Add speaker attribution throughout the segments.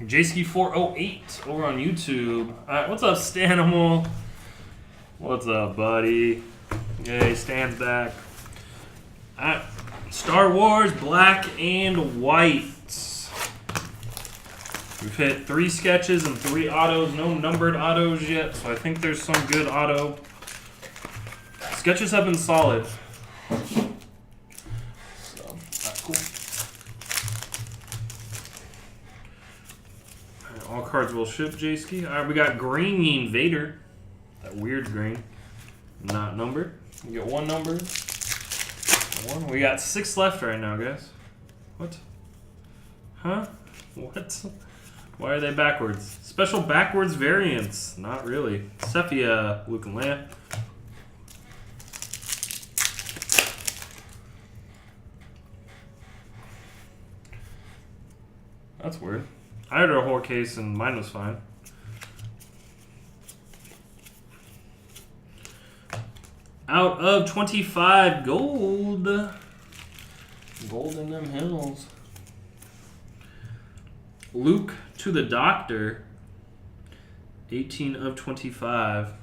Speaker 1: jski 408 over on YouTube. Alright, what's up, Stanimal? What's up, buddy? Yay, Stan's back. Alright, Star Wars Black and White. We've hit 3 sketches and 3 autos. No numbered autos yet, so I think there's some good auto. Sketches have been solid. So, alright, cool. Alright, all cards will ship, jski. Alright, we got Green Vader. That weird green. Not numbered. We get 1 numbered. 1. We got 6 left right now, guys. What? Huh? What? Why are they backwards? Special backwards variants. Not really. Sepia, Luke and Leia. That's weird. I had a whole case and mine was fine. Out of 25 gold. Gold in them hills. Luke to the Doctor. 18 of 25.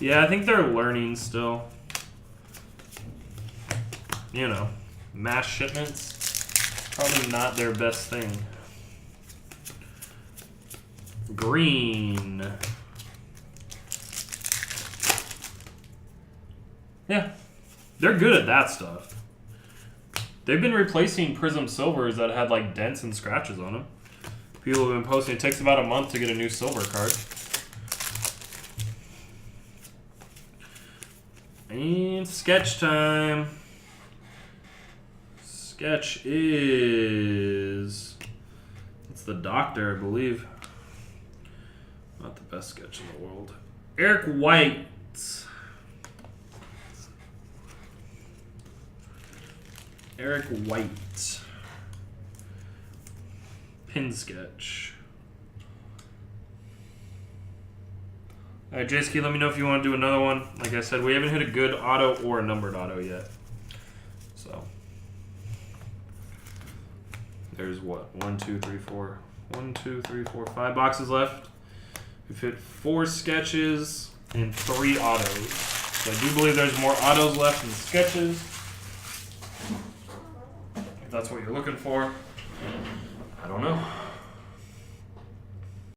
Speaker 1: Yeah, I think they're learning still. You know, mass shipments, probably not their best thing. Green. Yeah, they're good at that stuff. They've been replacing Prism Silvers that had like dents and scratches on them. People have been posting, it takes about a month to get a new silver card. And sketch time. Sketch is... It's the Doctor, I believe. Not the best sketch in the world. Eric White. Eric White. Pin sketch. Alright, jski, let me know if you want to do another one. Like I said, we haven't hit a good auto or a numbered auto yet. So. There's what? 1, 2, 3, 4. 1, 2, 3, 4, 5 boxes left. We've hit 4 sketches and 3 autos. So I do believe there's more autos left than sketches. If that's what you're looking for. I don't know.